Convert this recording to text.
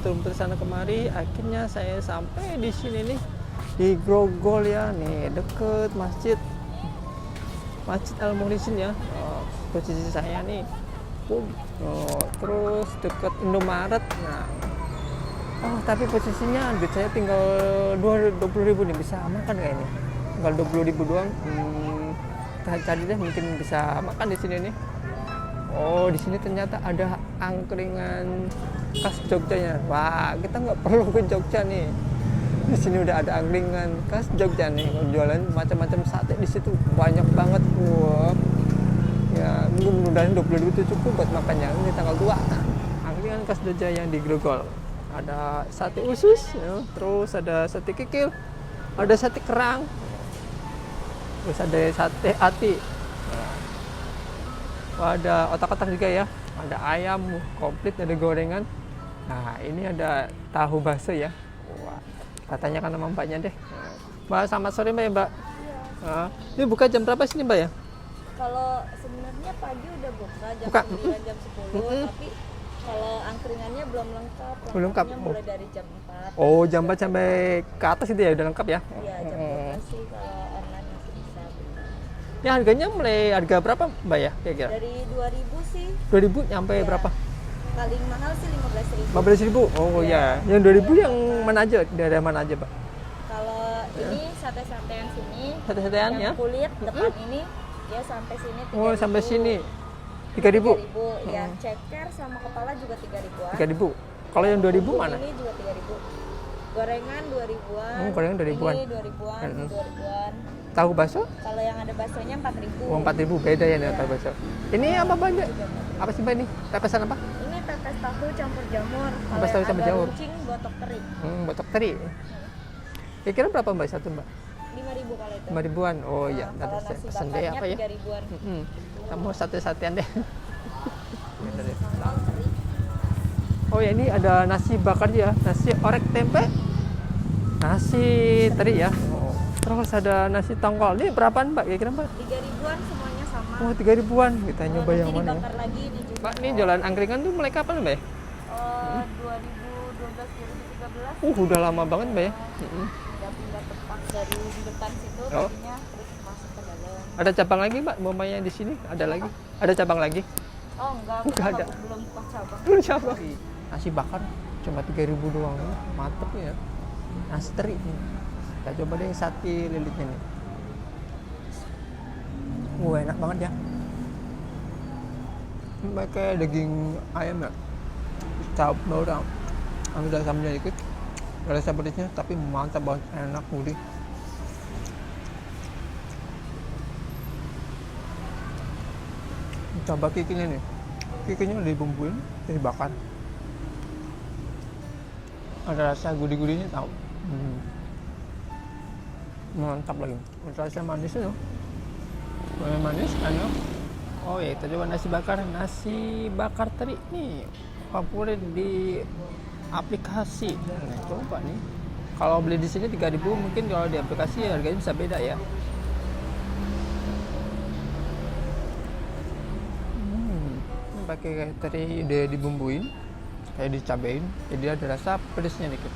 muter-muter sana kemari, akhirnya saya sampai di sini nih, di Grogol ya, nih deket Masjid Al Muhlisin ya. Posisi saya nih, terus deket Indomaret. Nah, tapi posisinya duit saya tinggal 20.000 nih, bisa makan kayak ini. Tinggal 20.000 doang. Cari deh, mungkin bisa makan di sini nih. Di sini ternyata ada angkringan khas Jogjanya. Wah, kita nggak perlu ke Jogja nih. Di sini udah ada angkringan khas Jogja nih, jualan macam-macam sate di situ banyak banget. Wah, ya mudah-mudahan 20.000 itu cukup buat makannya. Ini tanggal 2. Angkringan khas Jogja yang di Grogol. Ada sate usus, ya. Terus ada sate kikil, ada sate kerang, terus ada sate ati. Ada otak-otak juga ya, ada ayam komplit, ada gorengan. Nah, ini ada tahu bakso ya. Wah, katanya kan sama mbaknya deh. Mbak, selamat sore mbak ya mbak. Iya. Ini buka jam berapa sini mbak ya? Kalau sebenarnya pagi udah buka jam Buka. 9, jam 10, tapi kalau angkringannya belum lengkap. Belum lengkap. Mulai dari jam 4. Jam 4 sampai ke atas itu ya udah lengkap ya? Iya, jam 12 sih kalau online masih bisa. Ini harganya mulai harga berapa mbak ya kira-kira? Dari 2.000 sih. 2.000 nyampe Iya. berapa? Paling mahal sih 15.000. 15.000. Iya. Yang 2.000 yang mana aja? Daerah mana aja mbak? Kalau ini sate-satean sini, Sate-satean ya? yang kulit depan ini dia sampai sini 3.000. Sampai sini 3.000. 3.000. Ya, ceker sama kepala juga 3.000-an. 3.000. Kalau yang 2.000 mana? Ini juga 3.000. Gorengan 2.000-an. Gorengan 2.000-an. Ini 2.000-an, 2.000-an. Tahu bakso? Kalau yang ada baksonya 4.000. 4.000 beda ya dengan Iya. tahu bakso. Ini apa banyak? Apa sih mbak ini? Pepesan apa? Ini pepes tahu campur jamur. Kalau Pepes tahu yang campur ada jamur. runcing botok teri. Botok teri. Kira-kira berapa mbak satu mbak? 5.000 kalau itu. 5.000-an. Oh iya, Kalau nanti nasi pesen deh bakarnya apa ya? 3.000-an. Kamu sate-satean deh. Sambal teri. Oh ya, ini ada nasi bakar ya, nasi orek tempe, nasi teri ya. Terus ada nasi tongkol. Ini berapaan mbak? Kira-kira mbak? 3.000-an semuanya sama. 3.000-an. Kita nyoba yang Nanti mana ya? dibakar lagi dijual. Mbak, ini jualan angkringan tuh mulai kapan mbak ya? 2012 2013. Udah lama banget mbak ya. Pindah tempat dari depan situ Oh. tadinya terus masuk ke dalam. Ada cabang lagi mbak? Mamanya di sini ada lagi? Ada cabang lagi? Oh enggak, Enggak ada. belum buka cabang. Belum cabang. Nasi bakar cuma 3.000 doang, mantep ya. Nasi teri nih. Kita coba deh sate lilitnya nih. Enak banget ya. Pakai daging ayam ya. Cap doang. Ambil sambalnya dikit. Rasa pedasnya tapi mantap banget, enak gurih. Coba kikinya nih. Kikinya udah dibumbuin, dibakar. Ada rasa gurih-gurihnya tahu. Mantap lagi. Rasa manisnya loh. Manis enak. Oh ya, kita coba nasi bakar teri nih. Favorit di aplikasi. Nah, coba nih. Kalau beli di sini 3.000, mungkin kalau di aplikasi harganya bisa beda ya. Pakai kayak teri udah dibumbuin, kayak dicabain, jadi ada rasa pedasnya dikit.